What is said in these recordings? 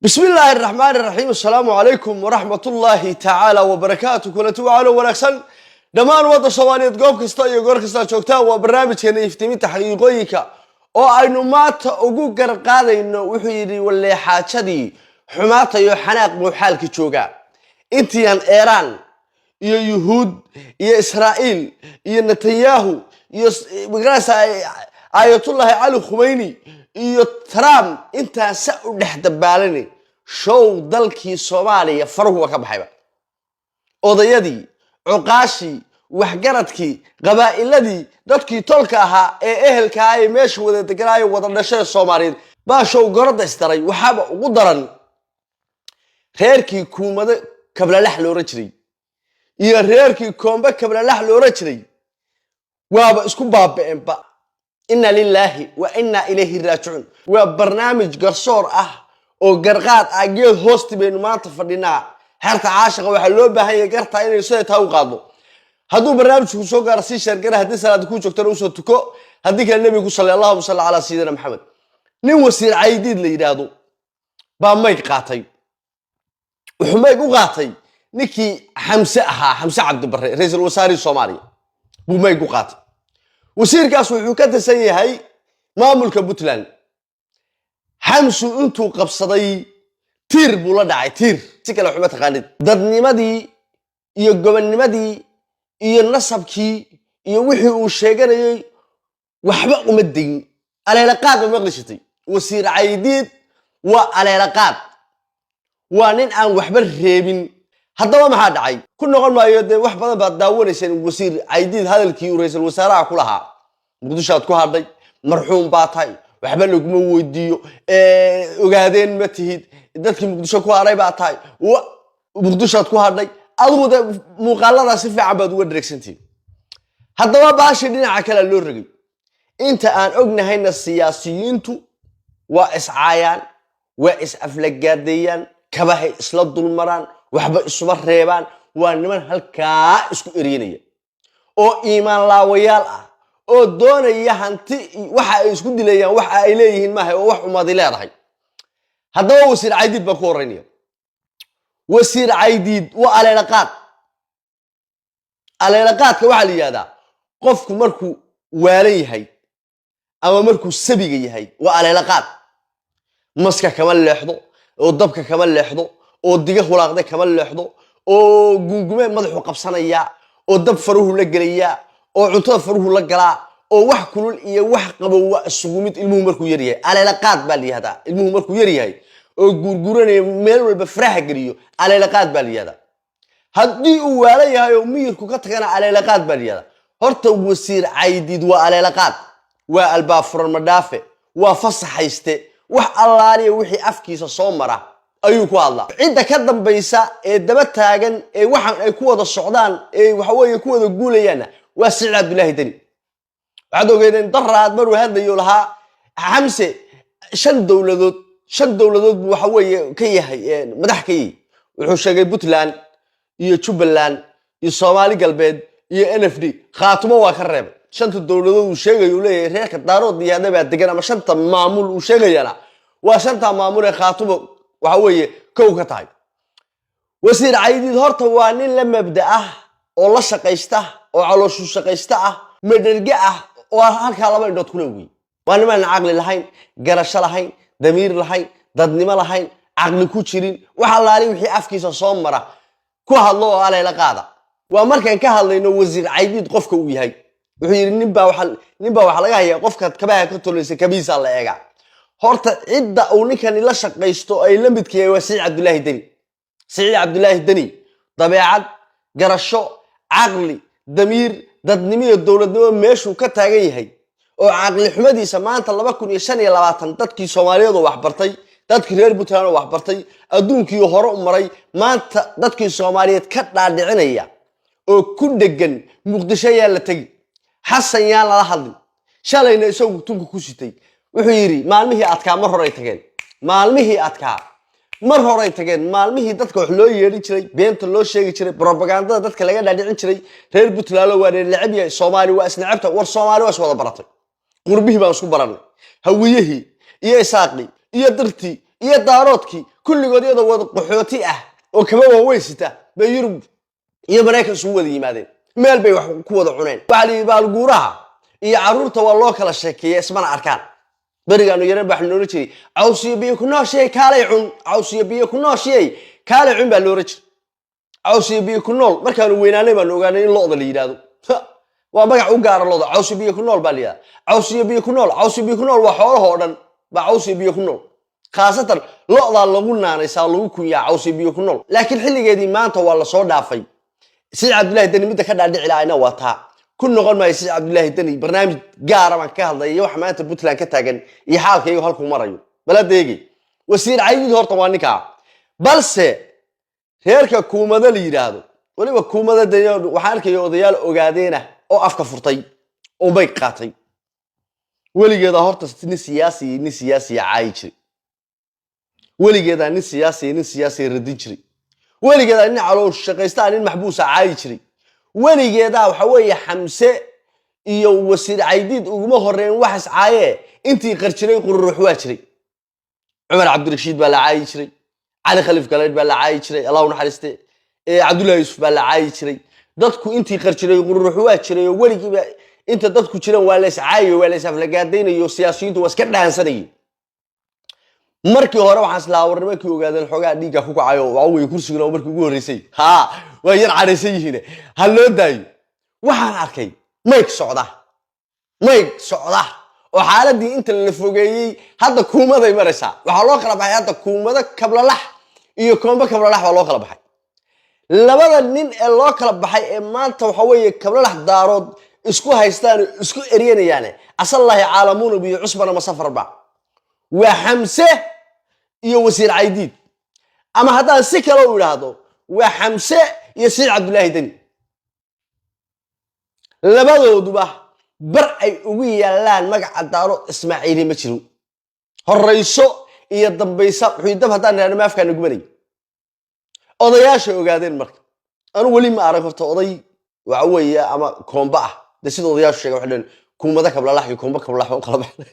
بسم الله الرحمن الرحيم. السلام عليكم ورحمة الله تعالى وبركاته. كل توعى ونكسل دمان وضع صوانيت قوب كستا يقول كستا شوكتا وبرنامج هنا يفتمي تحقيقيك أو أنه مات أقول قرقاذي إنه وحيري واللي حاجدي حماته يحناق محالك تشوكا إنتيان إيران يا يهود يا إسرائيل يا نتنياهو يا آية الله علي خميني iyo Trump inta sa u dhaxdabaalani show dalkii Soomaaliya farqu ka baxayba odayadii cuqaashi waxgaradkii qabaa'iladii dadkii tolka ahaa ee ehelka ay meesha wada deganaayo wada dhashay Soomaaliyeed baa show gorada istaray waxaba ugu daran reerkii kuumada kablalax loo jiray iyo reerkii koomba kablalax loo jiray waaba isku baaba'eenba إنا لله وإنا إليه راجعون وبرنامج قصور أو قرقات أجيل هوست بين ما تفردنا هرت عاشق وحلو بهاي قرطة إنه يصير تاوقاضو هذا برنامج شو قرصي شرقنا هدي سنة تكون شكتر وصل تكو هديك النبي يقول صلى الله وسلم على سيدنا محمد نوصير عيدين اللي يرادو باميك قاطي وحمايك قاطي نكي حمسة عبد البر رئيس الوزراء الصومالي بوميك قاطي وسيركاس wuxuu ka tirsan yahay maamulka Puntland xamsu intuu qabsaday tiir buu la dhacay tiir si kale xuma taqaanid dadnimadii iyo gobonnimadii iyo nasabkii iyo wixii uu sheeganayay waxba uma digin aleelaqaad ma maqlishatay wasiir caydiid waa aleelaqaad waa nin aan waxba reebin haddaba maxaa dhacay ku noqon maayo de wax badan baad daawanaysan wasiir caydiid hadalkii ra'iisul wasaaraha ku lahaa muqdishaad ku hadhay marxuum baa tahay waxba laguma weydiiyo ogaadeen ma tihid dadkii muqdisho ku haray baa tahay muqdishaad ku hadhay adigu de muuqaalada si fiican baad uga dhareegsantiin haddaba baashi dhinaca kale loo ragay inta aan ognahayna siyaasiyiintu waa iscaayaan waa is-aflagaadeeyaan kabahay isla dulmaraan waxba isuma reebaan waa niman halkaa isku ereenaya oo iimaan laawayaal ah oo doonaya hanti waxa ay isku dilayaan waxa ay leeyihiin maahay oo wax umadi leedahay haddaba wasiir caydiid baa ku horeynaya wasiir caydiid waa aleelaqaadka waxa la yiraahdaa qofku markuu waalan yahay ama markuu sabiga yahay waa aleelaqaad maska kama leexdo oo dabka kama leexdo oo diga hulaaqday kama leexdo oo gungumeen madaxu qabsanaya oo dab faruhu la galaya oo cuntada faruhu la galaa oo wax kulul iyo wax qabow waa isugu mid ilmuhu markuu yar yahay aleelaqaad baa la yiraahdaa ilmuhu markuu yar yahay oo guurguuranaya meel walba faraha galiyo aleelaqaad baa la yiraahdaa haddii uu waala yahay oo miyirku ka tagana aleelaqaad baa la yiraahdaa horta wasiir caydiid waa aleelaqaad waa albaab furan madhaafe waa fasaxayste wax allaaliya wixii afkiisa soo mara ayuu ku hadlaa cidda ka dambaysa ee daba taagan ee waxan ay ku wada socdaan ee waxa weeye ku wada guulayaan waa Saciid Cabdullaahi Dani waxaad ogeydeen daraad maruu hadlayo lahaa xamse shan dawladood buu waxa weeye ka yahay madax ka yahay wuxuu sheegay Puntland iyo Jubaland iyo Soomaali galbeed iyo NFD khaatumo waa ka reebay shanta dawladood uu sheegay uu leeyahay reerka daarood iyo hadaba degan ama shanta maamul uu sheegayana waa shanta maamul ee khaatumo waxa weeye kow ka tahay wasiir caydiid horta waa nin la mabda ah oo la shaqaysta oo calooshu shaqaysta ah madarga ah oo halka laba indhood kula weey waa niman aqli lahayn garasho lahayn damiir lahayn dadnimo lahayn aqli ku jirin waxa laali wixii afkiisa soo mara ku hadlo oo aleela qaada waa markaan ka hadlayno wasiir caydiid qofka uu yahay wuxuu yiri ninba waxa laga hayaa qofka kabaha ka tolaysa kabiisa la eega horta cidda uu ninkan la shaqaysto ay la midkii waa Saciid Cabdullaahi Dani dabeecad garasho aqli damiir dadnimo iyo dawladnimo meeshuu ka taagan yahay oo aqli xumadiisa maanta 2025 dadkii Soomaaliyeed oo wax bartay dadkii reer Puntland oo wax bartay adduunkii hore u maray maanta dadkii Soomaaliyeed ka dhaadhicinaya oo ku dhagan Muqdisho yaa la tagi xasan yaa la hadlin shalayna isagu tunka ku sitay wuxuu yiri maalmihii adkaa mar hore ay tageen maalmihii dadka wax loo yeedhin jiray beenta loo sheegi jiray propaganda dadka laga dhaadhicin jiray reer Puntland waa lacab yahay Soomaali waa isnacabta war Soomaali waa wada baratay qurbihii baan isku baranay hawiyihii iyo isaaqi iyo dirtii iyo daaroodkii kulligood iyadoo wada qaxooti ah oo kaba waaweyn sita bay Yurub iyo Mareykan soo wada yimaadeen meel bay wax ku wada cuneen waxa la yiraahdaa guuraha iyo caruurta waa loo kala sheekeeyay ismana arkaan barigaanu yaran baa loo rajay cawsiyo biyo ku nooshay kaalay cun cawsiyo biyo ku nooshay kaalay cun baa loo rajay cawsiyo biyo ku nool markaanu weynaanay baan ogaanay in looda la yiraahdo waa magac u gaar looda cawsiyo biyo ku nool baa liya cawsiyo biyo ku nool waa xoolaha oo dhan baa cawsiyo biyo ku nool khaasatan looda lagu naanaysaa lagu kunyaa cawsiyo biyo ku nool laakiin xilligeedii maanta waa la soo dhaafay Said Abdullahi Dani midda ka dhaadhici laayna waa taa ku noqon maayo Said Abdullahi Dani barnaamij gaar ah baan ka hadlayo wax maanta Puntland ka taagan iyo xaalkaygu halku marayo baladeegi wasiir caydid horta waa ninka balse heerka kuumada la yiraahdo waliba kuumada Dani waxaan arkay odayaal ogaadeena oo afka furtay oo bay qaatay waligeeda horta nin siyaasi caay jiray waligeeda nin siyaasi radin jiray waligeeda nin calool shaqaysta nin maxbuusa caay jiray waligeeda waxa weeye Xamse iyo wasiir caydid uguma horeen wax caaye intii qarjiray qurux waa jiray Umar Abdirashiid baa la caay jiray Ali Khalif Galeed baa la caay jiray Allah u naxariiste Abdullahi Yusuf baa la caay jiray dadku intii qarjiray qurux waa jiray waligiiba inta dadku jiraan waa la iscaayo waa la isaflagaadeynayo siyaasiyiintu waa iska dhaansanayeen markii hore waxaan isla warnimankii ogaadeen xogaa dhiiga ku kacayo waa way kursiga markii ugu horeysay waa yar careysan yihiin ha loo daayo waxaan arkay mayk socda oo xaaladii inta la fogeeyay hadda kuumaday maraysaa waxa loo kala baxay hadda kuumada kablalax iyo koomba kablalax waa loo kala baxay labada nin ee loo kala baxay ee maanta waxa weeye kablalax daarood isku haystaan isku eryanayaan asallahi caalamuuna bi cusbana masafarba waa Xamse iyo wasiir caydid ama haddaan si kale u yiraahdo waa Xamse iyo Said Abdullahi Dani labadooduba bar ay ugu yaalaan magaca daaro Ismaaciili ma jiro horeyso iyo dambaysa xidab haddaan raadno maafkaana gubanay odayaasha ogaadeen marka anu wali ma arag horta oday waxa weeye ama koomba ah sida odayaashu sheegay waxaan kuumada kablalax iyo koomba kablalax oo kala baxay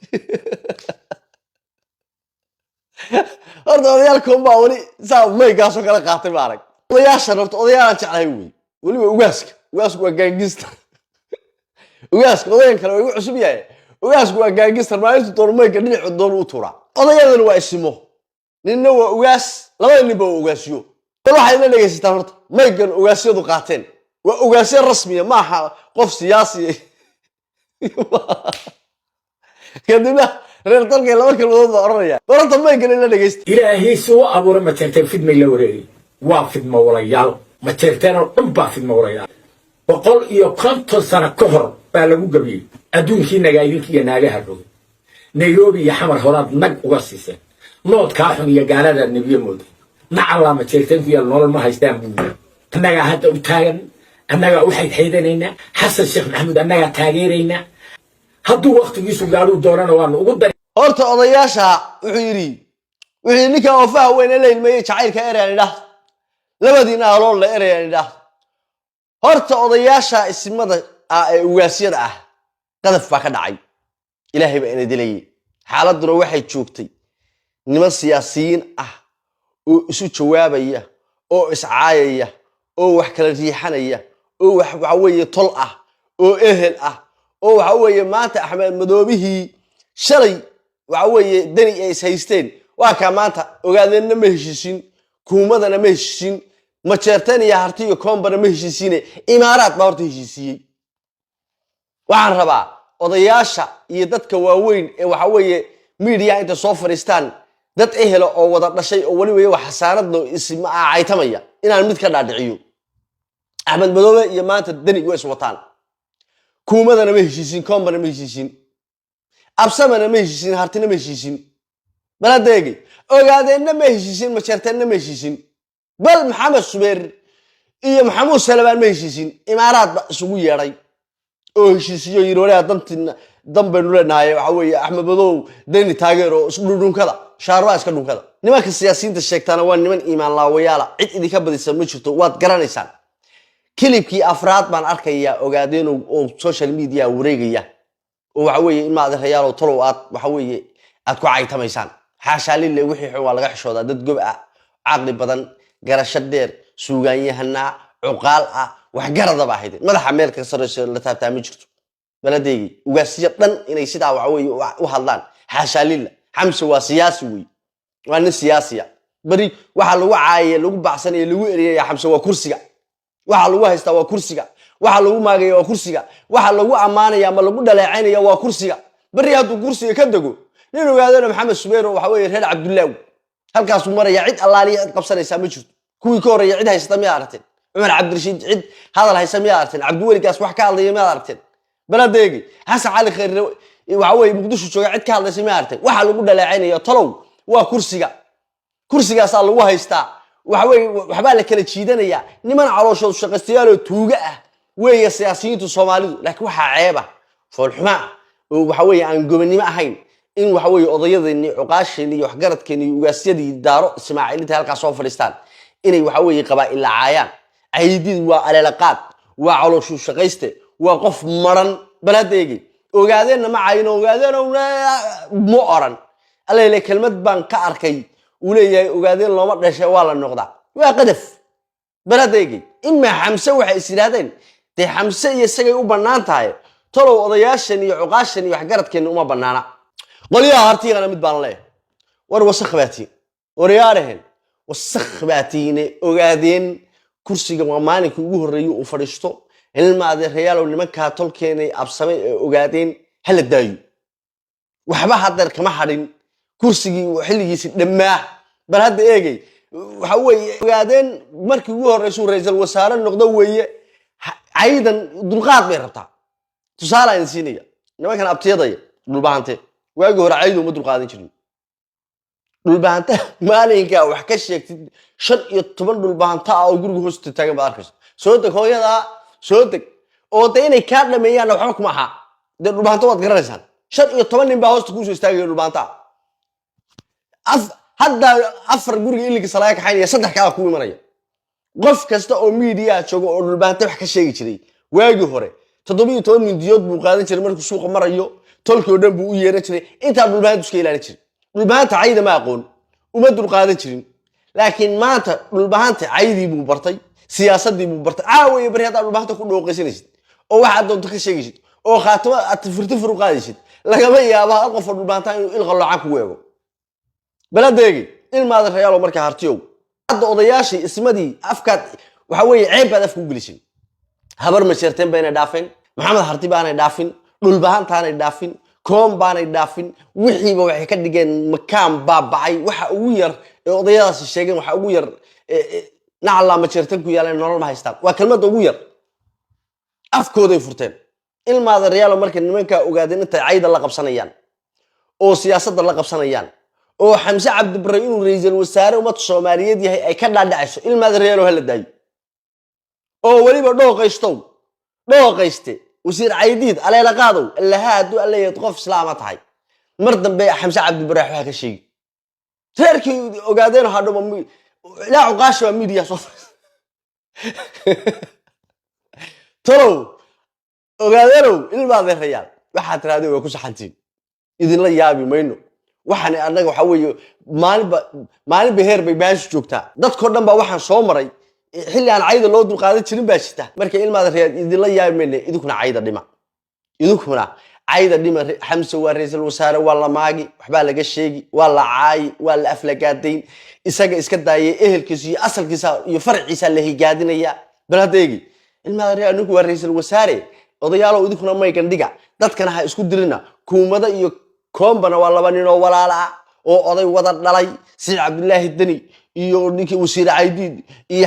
horta odayaal koomba wali saab maygaas oo kala qaatay ma arag odayaasha horta odayaal jeclay waliba ugaaska waa gaangista ugaaska odayan kale way cusub yahay ugaasku waa gaangista maalintu doormayga dhinac doon u tuura odayadan waa isimo ninna waa ugaas labada ninba waa ugaasiyo waxay la dhageystaan horta maygan ugaasyadu qaateen waa ugaasyo rasmi ah maaha qof siyaasi kadibna reer dalka laba kalmood baa oranaya horta maygan la dhageysta ilaahay soo abuuray ma jeerteen fidmay la wareegay waa fidmo walayaal ma jeerteen oo dhan baa fidmo walayaal 150 sano ka hor baa lagu gabiyay adduunkii nagaayinkiiyo naagaha rogay Nairobi iyo xamar horaad nag uga siiseen noodka xun iyo gaalada nabiye mooday nacala ma jeerteen ku yal nolol ma haystaan buu annaga hadda u taagan annaga waxay xeedanayna Xasan Sheekh Maxamuud annaga taageerayna hadduu waqtigiisu gaadho doonana waan ugu dar horta odayaasha wuxuu yiri wixii ninka oo fahweyn la ilmeeyay jacaylka erayna labadiina alool la erayna horta odayaasha ismada ee ugaasyada ah qadaf baa ka dhacay ilaahay baa ina dilay xaaladuna waxay joogtay niman siyaasiyiin ah oo isu jawaabaya oo iscaayaya oo wax kala riixanaya oo waxa weeye tol ah oo ehel ah oo waxa weeye maanta Axmed Madoobihii shalay waxa weeye Dani ay haysteen waa ka maanta ogaadeenna ma heshiisin kuumadana ma heshiisin ma jeerteen iyo hartiyo koombana ma heshiisine imaaraad baa horta heshiisiyay waxaan rabaa odayaasha iyo dadka waaweyn ee waxa weeye media inta soo fariistaan dad ehel oo wada dhashay oo waliba wax xasaanadno isma caaytamaya inaan mid ka dhaadhiciyo Axmed Madoobe iyo maanta Dani way iswataan kuumadana ma heshiisin koombana ma heshiisin absamana ma heshiisin hartina ma heshiisin baladeegi ogaadeenna ma heshiisin ma jeerteenna ma heshiisin bal Maxamed Subeer iyo Maxamuud Salabaan ma heshiisin imaaraad ba isugu yeeray oo heshiisiyo yiroolee dantina dambeenu leenahay waxa weeye Axmed Madoobe Dani taageero isku dhunkada shaarba iska dhunkada nimanka siyaasiyiinta sheegtana waa niman iimaan laawayaala cid idinka badisa ma jirto waad garanaysaan kilibkii afraad baan arkaya ogaadeen oo social media wareegaya oo waxa weeye in ma adeerayaal tolow aad waxa weeye aad ku caaytamaysaan حاشا لله وحي حوالك حشودا دد جبأ عقل بدن قرش الدير سوقانية هنا عقال وحجرة باحدة ماذا حمل كسر اللي تابع جرت بلدي وقاسية دن إن يصير عوي وهالله حاشا لله حمس وسياسي وأنا سياسية بري وحلو عاية لو بعسني لو يا حمس وكرسية وحلو هيستوى كرسية وحلو ما جي وكرسية وحلو أمانة يا ملو دلعين يا وكرسية بري هذا كرسية كدقو لأنه هذا محمد سبير وحوي هذا عبد الله هل كاس مرة يعيد الله لي قبصنا يسمى جد كوي كورة يعيد هيستمع أرتين عمر عبد الرشيد عيد هذا اللي هيسمى أرتين عبد الولي كاس وحكى الله يسمى أرتين بلا دقيقة حسن على خير وحوي مقدوش شو عيد كالله يسمى أرتين وحلو دلعين يا طلو وكرسية كرسيga asaa lagu haystaa waxba la kala jiidanaya niman calooshood shaqaystayaaloo tuuga ah weeye siyaasiyiintu Soomaalidu laakiin waxa ceeb ah foolxuma oo waxa aan gobonimo ahayn in waxa odayadeeni cuqaasheen iyo waxgaradkeen iyo ugaasyadii daaro Ismaaciilinta halkaas soo fadhiistaan inay waxa qabaa'il caayaan ciidid waa aleelaqaad waa calooshu shaqayste waa qof maran baladeegi ogaadeenna ma caayino ogaadeen ma oran alle kelmad baan ka arkay وليه وقاعدين لو ما دشة ولا النقطة وقدف بلديجي إما حمسة وحيسيرادين تي حمسة يسقي وبنانتها طلعوا قضياشني عقاشني وحجرت كأنه ما بنانا قال يا هارتي أنا متبان له وروسخ باتي وريارهن وسخ باتيني وقاعدين كرسي جمالك وجوه الريو وفرشتو الماضي ريال واللي مكها تلكيني أبصمي وقاعدين هل الدايو وحبا هذا كما حرين كرسي وحليجي دماه بل هذا إيجي وحوي قاعدين مركي وجوه الرئيس رئيس الوزراء النقطة ويا عيدا درقات بيربطها تصالح إنسانية لما كان أبتيضي بالبانته ويجوه عيد ومدرقات يشري بالبانته ما لينك وحكش شن يطبل بالبانته أو يقول هوست تاجم باركس صوتك هو يدا صوتك أو تاني كان لما يجي لو حكم معها ده بالبانته وتقرأ شن يطبل نبى هوست كوش يستاجر بالبانته هذا أفر جوري اللي كسلاك حاليا صدق كذا كوي مريا قف كستا أو ميديا شو أو البنات بحكي شيء كذي واجي هوري تضمين توم من ديود مقادن شري مركو سوق مريو تلك ودم بويرة كذي أنت بالبنات مش كيلاني كذي البنات عايدة ما أقول وما تدور قادن كذي لكن ما أنت البنات عايدي مبرتي سياسة دي مبرتي عاوي يبري هذا البنات كله قيسينيش أو واحد دون تكشي شيء أو خاتمة تفرتفر قاديش لكن ما يا أبغى أقف البنات الغلا عكويه بلدي الماذا ريالو مركا هارتيو هذا odayaashii ismadii afkaad waxa weeye ceeb baad afku galishay habar ma sheerteen bayna dhaafin maxamed harti baanay dhaafin dhul bahantaanay dhaafin koom baanay dhaafin wixiiba waxay ka dhigeen makaan baabacay waxa ugu yar ee odayadaasi sheegeen waxa ugu yar nacla ma sheerteen ku yaaleen nolol ma haystaan waa kelmad ugu yar afkooday furteen ilmaada reyaalo markay nimanka ogaadeen inta ciidan la qabsanayaan oo siyaasadda la qabsanayaan oo xamse cabdi barre inuu ra'iisul wasaare umad Soomaaliyeed yahay ay ka dhaadhacayso ilmaada reelo hal daay oo waliba dhooqayste wasiir caydiid aleela qaado allaha haduu alleeyad qof islaama tahay mar dambe xamse cabdi barre waxa ka sheegay reerkii ogaadeen hadhow ilaa uqaasho media soo tolo ogaadeen ilmaada reeyal waxa tiraahday way ku saxantiin idin la yaabi mayno waxaan anaga waxa weeyo maalin beheer bay baash joogtaa dadkoo dhan baa waxaan soo maray xilli aan cayda loo dul qaadan jirin baa shita markay ilmaada reer idin la yaabmeeyay idinkuna cayda dhima xamse waa ra'iisul wasaare waa la maagi waxba laga sheegi waa la caay waa la aflagaadeyn isaga iska daayay ehelkiisa iyo asalkiisa iyo farciisa la higaadinaya baladeegi ilmaada reer anigu waa ra'iisul wasaare odayaalo idinkuna may gandhiga dadkana ha isku dirina kuumada iyo كومبنا والله بنينا ولا لا أو أضي وضع دلي سيد عبد الله الدني يونيك وسير عيدين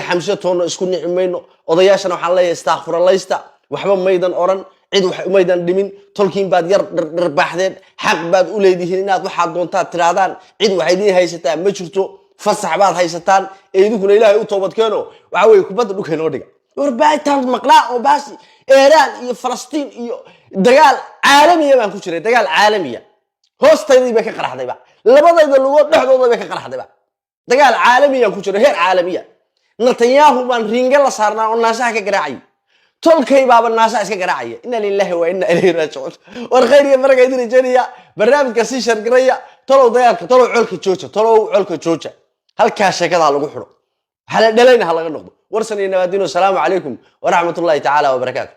حمشة تون اسكن عمينه أضياشنا وحلا يستغفر الله وحبا ميدان أوران عيد ميدان دمين تلكين بعد يربحدين حق بعد أولادي هنا واحد دونتا ترادان عيد وحيدين هاي ستان مشرتو فصح بعض هاي ستان يدوكنا إلهي وطوبت كانوا وعوي كبد لوكينو دقا وربايتان مقلاع وباسي إيران فلسطين دجال عالمية ما نكوشري دجال عالمية هوستيدي بك قرحدي با لبدayda lugood dhaxdooda bay ka qaraxday ba dagaal caalami ah ku jiro heer caalami ah Netanyahu baan ringa la saarnaa oo naasaha ka garaacay tolkay baaba naasaha iska garaacay inna lillahi wa inna ilayhi raaji'un war khayriga markay idin jeeniya barnaamijka si shargaraya تلو ضيالك تلو علك جوجة تلو علك جوجة هل كاشة كذا على جحره هل دلنا هلا نقض ورسني نبادين والسلام عليكم ورحمة الله تعالى وبركاته